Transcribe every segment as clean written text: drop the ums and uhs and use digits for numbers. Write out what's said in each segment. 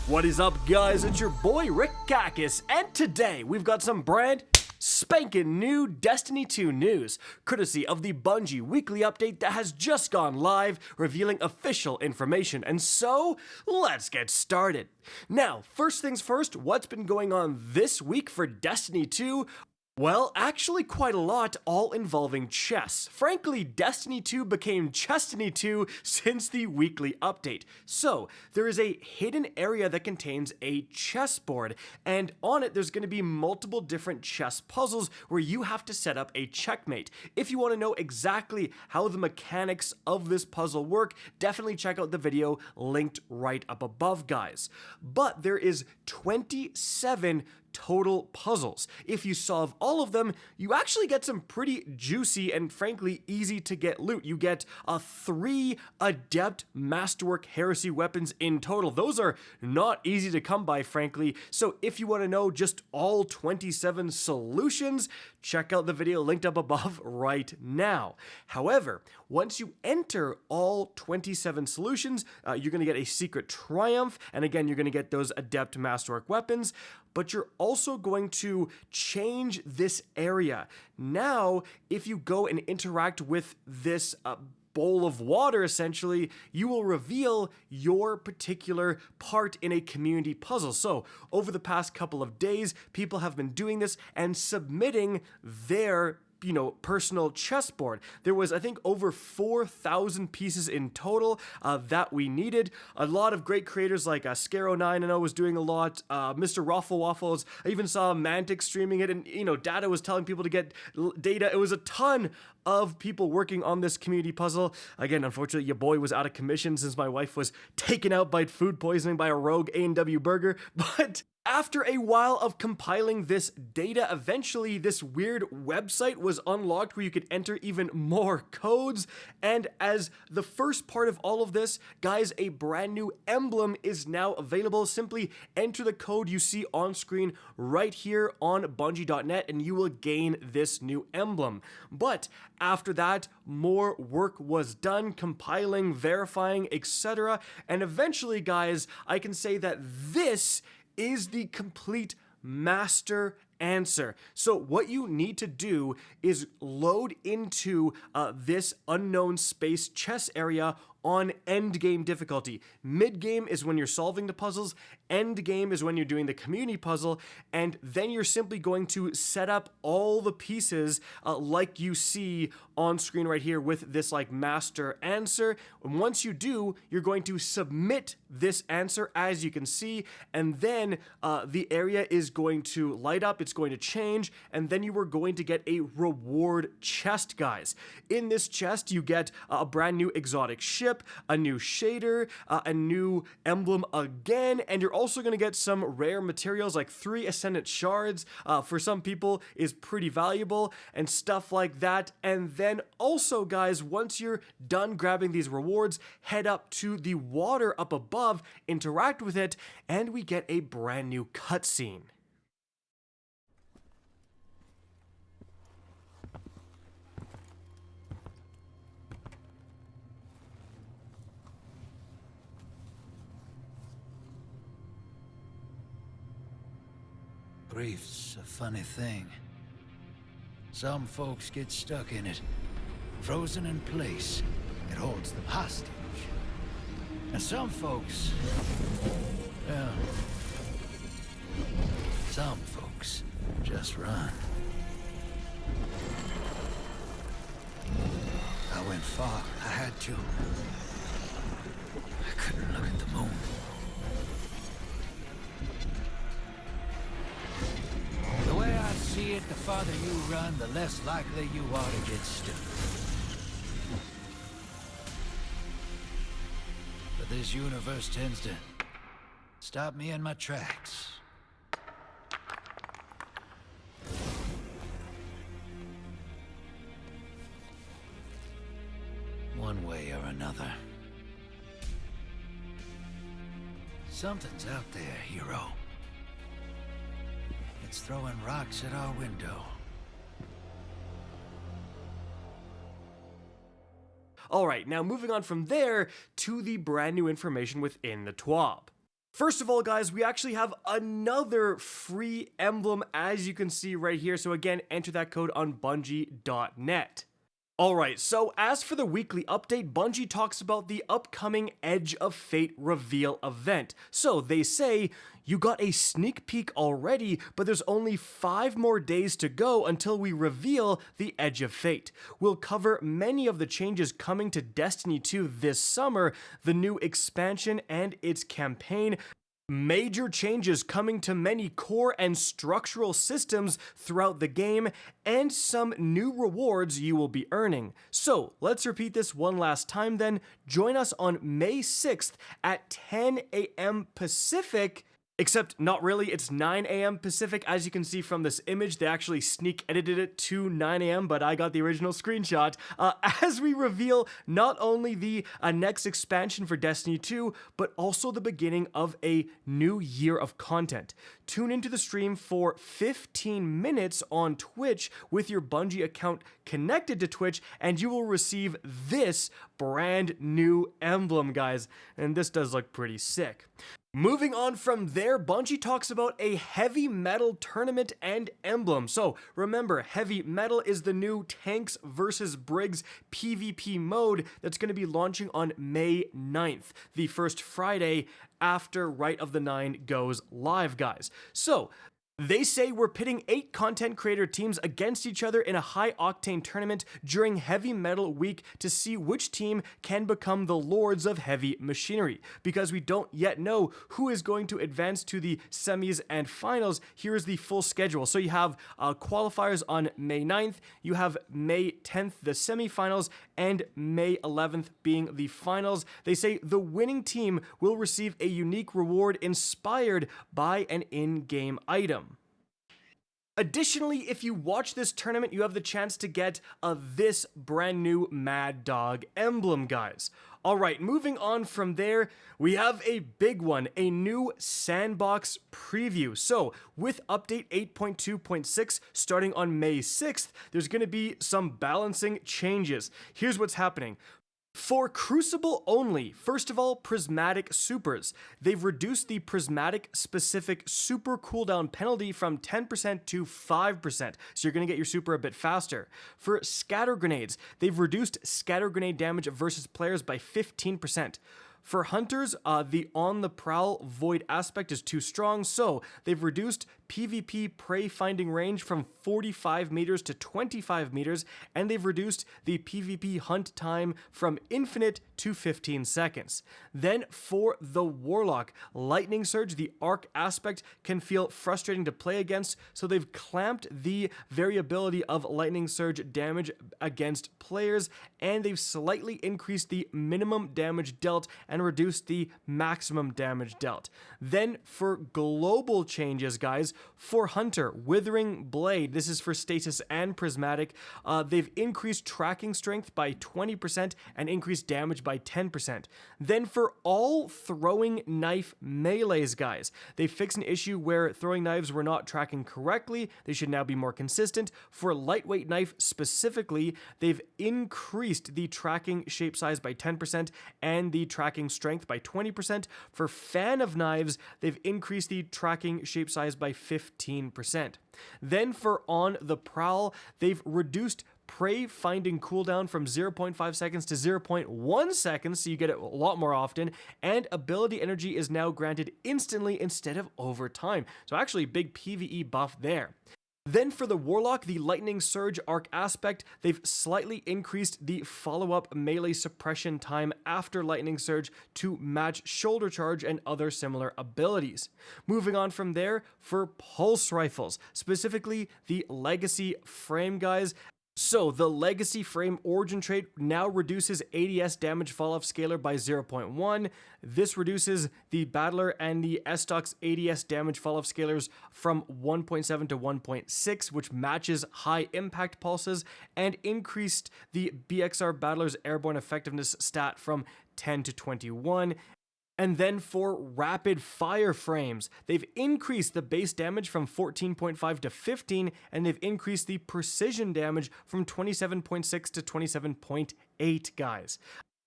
What is up, guys? It's your boy Rick Kakis, and today we've got some brand spanking new Destiny 2 news, courtesy of the Bungie weekly update that has just gone live, revealing official information. And so, let's get started. Now, first things first, what's been going on this week for Destiny 2? Well, actually quite a lot, all involving chess. Frankly, Destiny 2 became Chestiny 2 since the weekly update. So, there is a hidden area that contains a chessboard, and on it there's going to be multiple different chess puzzles where you have to set up a checkmate. If you want to know exactly how the mechanics of this puzzle work, definitely check out the video linked right up above, guys. But there is 27 total puzzles. If you solve all of them, you actually get some pretty juicy and frankly easy to get loot. You get 3 Adept Masterwork Heresy Weapons in total. Those are not easy to come by, frankly. So if you want to know just all 27 solutions, check out the video linked up above right now. However, once you enter all 27 solutions, you're going to get a secret triumph, and again, you're going to get those Adept Masterwork Weapons, but you're also going to change this area. Now, if you go and interact with this bowl of water, essentially, you will reveal your particular part in a community puzzle. So, over the past couple of days, people have been doing this and submitting their personal chessboard. There was, I think, over 4,000 pieces in total that we needed. A lot of great creators like Scaro9, I know, was doing a lot. Mr. Raffle Waffles, I even saw Mantic streaming it, and, Data was telling people to get data. It was a ton of people working on this community puzzle. Again, unfortunately, your boy was out of commission since my wife was taken out by food poisoning by a rogue A&W burger, but after a while of compiling this data, eventually this weird website was unlocked where you could enter even more codes. And as the first part of all of this, guys, a brand new emblem is now available. Simply enter the code you see on screen right here on Bungie.net and you will gain this new emblem. But after that, more work was done, compiling, verifying, etc. And eventually, guys, I can say that this is the complete master answer. So what you need to do is load into this unknown space chess area on endgame difficulty. Mid-game is when you're solving the puzzles, endgame is when you're doing the community puzzle, and then you're simply going to set up all the pieces like you see on screen right here with this master answer. And once you do, you're going to submit this answer, as you can see, and then the area is going to light up, it's going to change, and then you are going to get a reward chest, guys. In this chest, you get a brand new exotic ship, a new shader, a new emblem again, and you're also going to get some rare materials like 3 Ascendant Shards, for some people is pretty valuable, and stuff like that. And then also, guys, once you're done grabbing these rewards, head up to the water up above, interact with it, and we get a brand new cutscene. Grief's a funny thing. Some folks get stuck in it, frozen in place. It holds them hostage. And some folks, well, some folks just run. I went far. I had to. I couldn't look at the moon. The way I see it, the farther you run, the less likely you are to get stuck. But this universe tends to stop me in my tracks. One way or another. Something's out there, hero. It's throwing rocks at our window. Alright, now moving on from there to the brand new information within the TWAB. First of all, guys, we actually have another free emblem, as you can see right here. So again, enter that code on Bungie.net. Alright, so as for the weekly update, Bungie talks about the upcoming Edge of Fate reveal event. So they say, you got a sneak peek already, but there's only 5 more days to go until we reveal the Edge of Fate. We'll cover many of the changes coming to Destiny 2 this summer, the new expansion and its campaign, major changes coming to many core and structural systems throughout the game, and some new rewards you will be earning. So let's repeat this one last time then. Join us on May 6th at 10 a.m. Pacific. Except not really, it's 9 a.m. Pacific. As you can see from this image, they actually sneak edited it to 9 a.m., but I got the original screenshot, as we reveal not only the next expansion for Destiny 2, but also the beginning of a new year of content. Tune into the stream for 15 minutes on Twitch with your Bungie account connected to Twitch, and you will receive this brand new emblem, guys. And this does look pretty sick. Moving on from there, Bungie talks about a heavy metal tournament and emblem. So remember, heavy metal is the new Tanks vs. Briggs PvP mode that's going to be launching on May 9th, the first Friday after Rite of the Nine goes live, guys. So they say we're pitting 8 content creator teams against each other in a high-octane tournament during Heavy Metal Week to see which team can become the lords of heavy machinery. Because we don't yet know who is going to advance to the semis and finals, here is the full schedule. So you have qualifiers on May 9th, you have May 10th the semifinals, and May 11th being the finals. They say the winning team will receive a unique reward inspired by an in-game item. Additionally, if you watch this tournament, you have the chance to get this brand new Mad Dog emblem, guys. Alright, moving on from there, we have a big one, a new Sandbox preview. So, with update 8.2.6 starting on May 6th, there's going to be some balancing changes. Here's what's happening. For Crucible only, first of all, Prismatic Supers. They've reduced the Prismatic specific super cooldown penalty from 10% to 5%, so you're going to get your super a bit faster. For Scatter Grenades, they've reduced scatter grenade damage versus players by 15%. For Hunters, the On the Prowl Void aspect is too strong, so they've reduced PvP prey finding range from 45 meters to 25 meters, and they've reduced the PvP hunt time from infinite to 15 seconds. Then for the Warlock, Lightning Surge, the arc aspect, can feel frustrating to play against, so they've clamped the variability of Lightning Surge damage against players, and they've slightly increased the minimum damage dealt and reduced the maximum damage dealt. Then for global changes, guys, for Hunter, Withering Blade, this is for Stasis and Prismatic, they've increased tracking strength by 20% and increased damage by 10%. Then for all throwing knife melees, guys, they fixed an issue where throwing knives were not tracking correctly. They should now be more consistent. For lightweight knife specifically, they've increased the tracking shape size by 10% and the tracking strength by 20%. For fan of knives, they've increased the tracking shape size by 15%. Then for On the Prowl, they've reduced prey finding cooldown from 0.5 seconds to 0.1 seconds, so you get it a lot more often, and ability energy is now granted instantly instead of over time. So actually big PvE buff there. Then for the Warlock, the Lightning Surge arc aspect, they've slightly increased the follow-up melee suppression time after Lightning Surge to match Shoulder Charge and other similar abilities. Moving on from there, for Pulse Rifles, specifically the Legacy Frame, guys. So, the Legacy Frame Origin trait now reduces ADS damage falloff scalar by 0.1. This reduces the Battler and the S-Stock's ADS damage falloff scalars from 1.7 to 1.6, which matches high impact pulses, and increased the BXR Battler's airborne effectiveness stat from 10 to 21. And then for rapid fire frames, they've increased the base damage from 14.5 to 15, and they've increased the precision damage from 27.6 to 27.8, guys.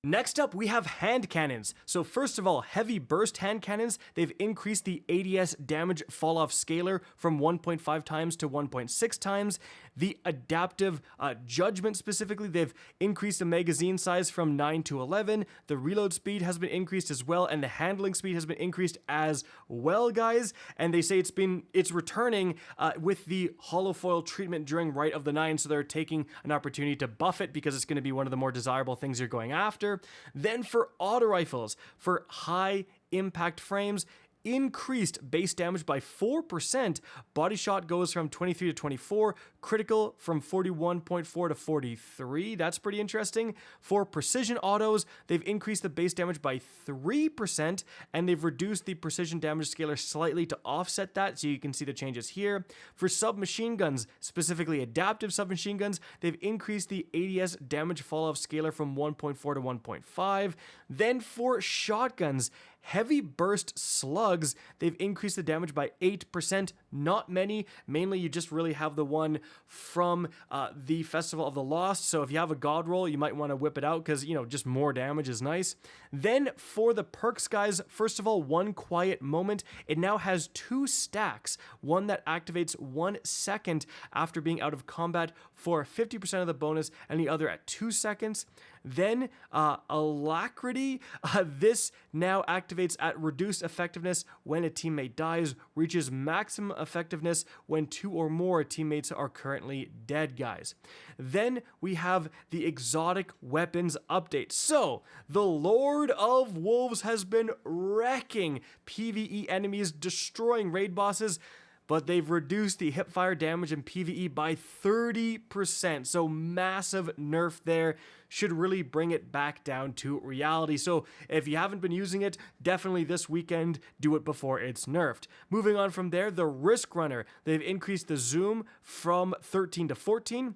Next up, we have hand cannons. So first of all, heavy burst hand cannons, they've increased the ADS damage fall-off scalar from 1.5 times to 1.6 times. The adaptive judgment specifically, they've increased the magazine size from 9 to 11. The reload speed has been increased as well, and the handling speed has been increased as well, guys. And they say it's returning with the hollow foil treatment during Rite of the Nine, so they're taking an opportunity to buff it because it's going to be one of the more desirable things you're going after. Then for auto rifles, for high impact frames, increased base damage by 4%. Body shot goes from 23 to 24. Critical from 41.4 to 43. That's pretty interesting. For precision autos, they've increased the base damage by 3%, and they've reduced the precision damage scalar slightly to offset that, so you can see the changes here. For submachine guns, specifically adaptive submachine guns, they've increased the ADS damage fall-off scalar from 1.4 to 1.5. Then for shotguns, heavy burst slugs, they've increased the damage by 8%. Not many. Mainly, you just really have the one from the Festival of the Lost. So if you have a god roll, you might want to whip it out because, just more damage is nice. Then for the perks, guys, first of all, one quiet moment. It now has 2 stacks. One that activates 1 second after being out of combat for 50% of the bonus, and the other at 2 seconds. Then Alacrity, this now activates at reduced effectiveness when a teammate dies, reaches maximum effectiveness when 2 or more teammates are currently dead, guys. Then we have the exotic weapons update. So the Lord of Wolves has been wrecking PvE enemies, destroying raid bosses, but they've reduced the hipfire damage in PvE by 30%. So massive nerf there. Should really bring it back down to reality. So if you haven't been using it, definitely this weekend, do it before it's nerfed. Moving on from there, the Risk Runner. They've increased the zoom from 13 to 14.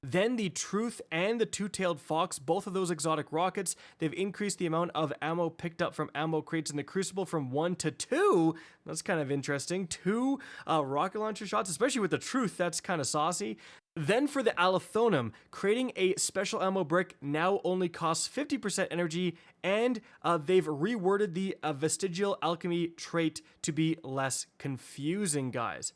Then the Truth and the Two-Tailed Fox, both of those exotic rockets, they've increased the amount of ammo picked up from ammo crates in the Crucible from 1 to 2. That's kind of interesting. 2 rocket launcher shots, especially with the Truth, that's kind of saucy. Then for the Alethonum, creating a special ammo brick now only costs 50% energy, and they've reworded the Vestigial Alchemy trait to be less confusing, guys.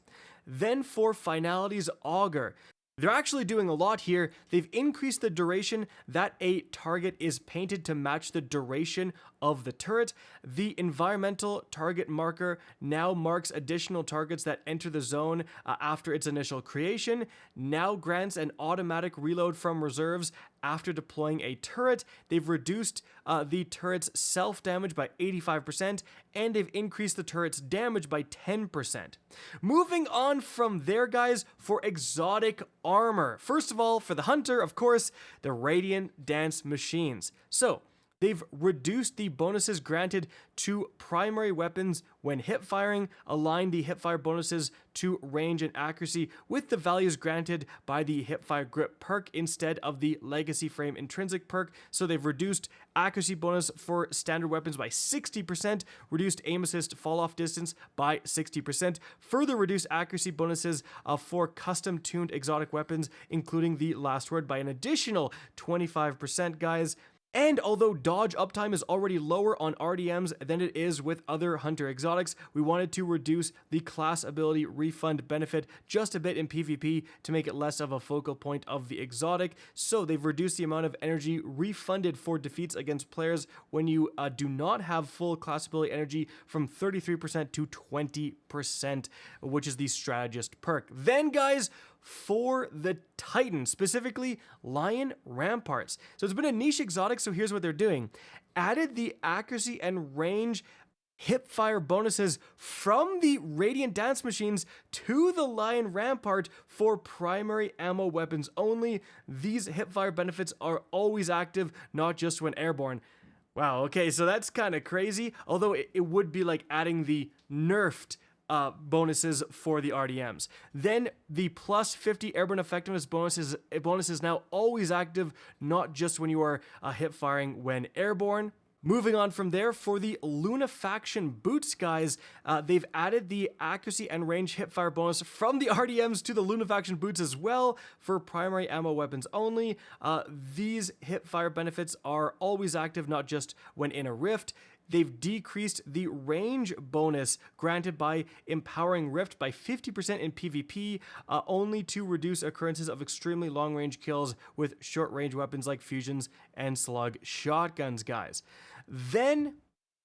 Then for Finality's Augur, they're actually doing a lot here. They've increased the duration that a target is painted to match the duration of the turret. The environmental target marker now marks additional targets that enter the zone after its initial creation, now grants an automatic reload from reserves after deploying a turret. They've reduced the turret's self-damage by 85%, and they've increased the turret's damage by 10%. Moving on from there, guys, for exotic armor. First of all, for the Hunter, of course, the Radiant Dance Machines. So, they've reduced the bonuses granted to primary weapons when hip firing, aligned the hipfire bonuses to range and accuracy with the values granted by the hipfire grip perk instead of the legacy frame intrinsic perk. So they've reduced accuracy bonus for standard weapons by 60%, reduced aim assist fall off distance by 60%, further reduced accuracy bonuses for custom tuned exotic weapons, including the last word, by an additional 25%, guys. And although dodge uptime is already lower on RDMs than it is with other Hunter exotics, we wanted to reduce the class ability refund benefit just a bit in PvP to make it less of a focal point of the exotic. So they've reduced the amount of energy refunded for defeats against players when you do not have full class ability energy from 33% to 20%, which is the strategist perk. Then, guys, for the Titan, specifically Lion Ramparts. So it's been a niche exotic, so here's what they're doing. Added the accuracy and range hipfire bonuses from the Radiant Dance Machines to the Lion Rampart for primary ammo weapons only. These hipfire benefits are always active, not just when airborne. Wow, okay, so that's kind of crazy, although it would be like adding the nerfed bonuses for the RDMs. Then the plus 50 airborne effectiveness bonus is now always active, not just when you are hip firing when airborne. Moving on from there, for the Lunafaction boots, guys, they've added the accuracy and range hipfire bonus from the RDMs to the Lunafaction boots as well for primary ammo weapons only. These hipfire benefits are always active, not just when in a rift. They've decreased the range bonus granted by Empowering Rift by 50% in PvP, only to reduce occurrences of extremely long-range kills with short-range weapons like fusions and slug shotguns, guys. Then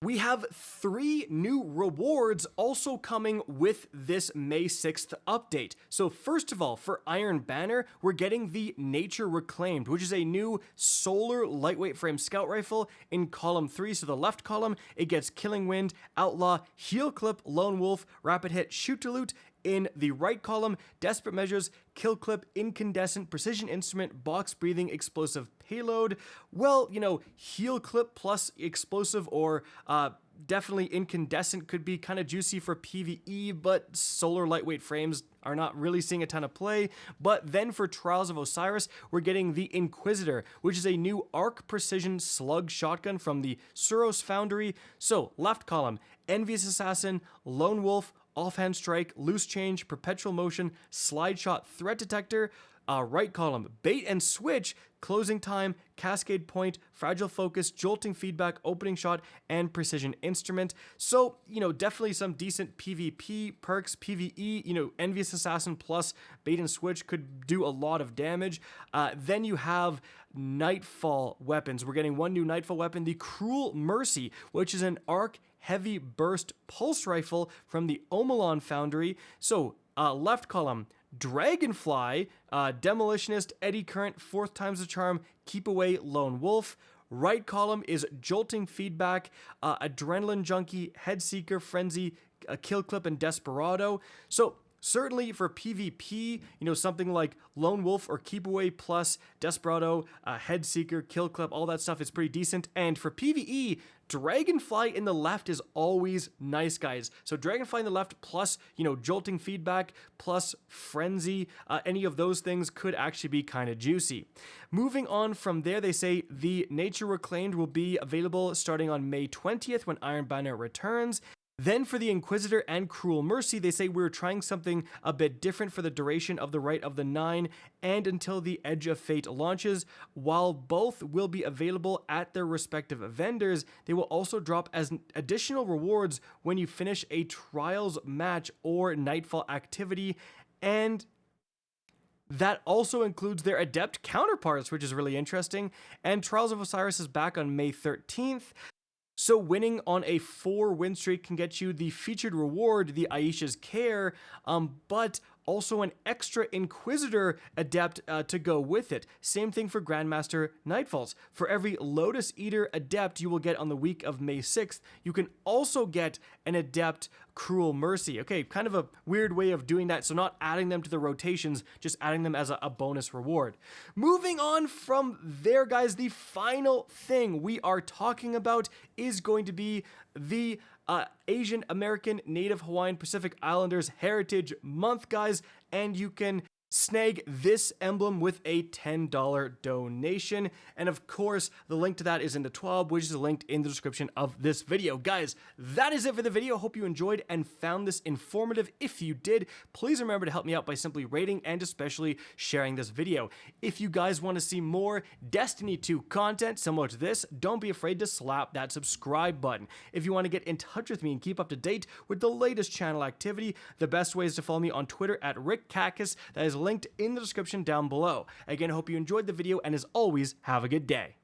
we have 3 new rewards also coming with this May 6th update. So first of all, for Iron Banner, we're getting the Nature Reclaimed, which is a new solar lightweight frame scout rifle in column 3. So the left column, it gets Killing Wind, Outlaw, Heel Clip, Lone Wolf, Rapid Hit, Shoot to Loot. In the right column, Desperate Measures, Kill Clip, Incandescent, Precision Instrument, Box Breathing, Explosive Payload. Well, you know, Heal Clip plus Explosive or definitely Incandescent could be kind of juicy for PvE, but solar lightweight frames are not really seeing a ton of play. But then for Trials of Osiris, we're getting the Inquisitor, which is a new arc precision slug shotgun from the Suros Foundry. So left column, Envious Assassin, Lone Wolf, Offhand Strike, Loose Change, Perpetual Motion, Slide Shot, Threat Detector. Right column, Bait and Switch, Closing Time, Cascade Point, Fragile Focus, Jolting Feedback, Opening Shot, and Precision Instrument. So, you know, definitely some decent PvP perks. PvE, you know, Envious Assassin plus Bait and Switch could do a lot of damage. Then you have Nightfall weapons. We're getting 1 new Nightfall weapon, the Cruel Mercy, which is an arc heavy burst pulse rifle from the Omelon Foundry. So, left column, Dragonfly, Demolitionist, Eddy Current, 4th time's the charm, Keep Away, Lone Wolf. Right column is Jolting Feedback, Adrenaline Junkie, Head Seeker, Frenzy, Kill Clip, and Desperado. So certainly for PvP, you know, something like Lone Wolf or Keep Away plus Desperado, Head Seeker, Kill Clip, all that stuff is pretty decent. And for PvE, Dragonfly in the left is always nice, guys. So Dragonfly in the left plus, you know, Jolting Feedback plus Frenzy, any of those things could actually be kind of juicy. Moving on from there, they say the Nature Reclaimed will be available starting on May 20th when Iron Banner returns. Then for the Inquisitor and Cruel Mercy, they say we're trying something a bit different for the duration of the Rite of the Nine and until the Edge of Fate launches. While both will be available at their respective vendors, they will also drop as additional rewards when you finish a Trials match or Nightfall activity, and that also includes their Adept counterparts, which is really interesting. And Trials of Osiris is back on May 13th. So winning on a 4 win streak can get you the featured reward, the Aisha's Care, but also an extra Inquisitor Adept to go with it. Same thing for Grandmaster Nightfalls. For every Lotus Eater Adept you will get on the week of May 6th, you can also get an Adept Cruel Mercy. Okay, kind of a weird way of doing that, so not adding them to the rotations, just adding them as a bonus reward. Moving on from there, guys, the final thing we are talking about is going to be the Asian American Native Hawaiian Pacific Islanders Heritage Month, guys, and you can snag this emblem with a $10 donation. And of course, the link to that is in the TWAB, which is linked in the description of this video. Guys, that is it for the video. Hope you enjoyed and found this informative. If you did, please remember to help me out by simply rating and especially sharing this video. If you guys want to see more Destiny 2 content similar to this, don't be afraid to slap that subscribe button. If you want to get in touch with me and keep up to date with the latest channel activity, the best way is to follow me on Twitter at RickKakis. That is linked in the description down below. Again, I hope you enjoyed the video, and as always, have a good day.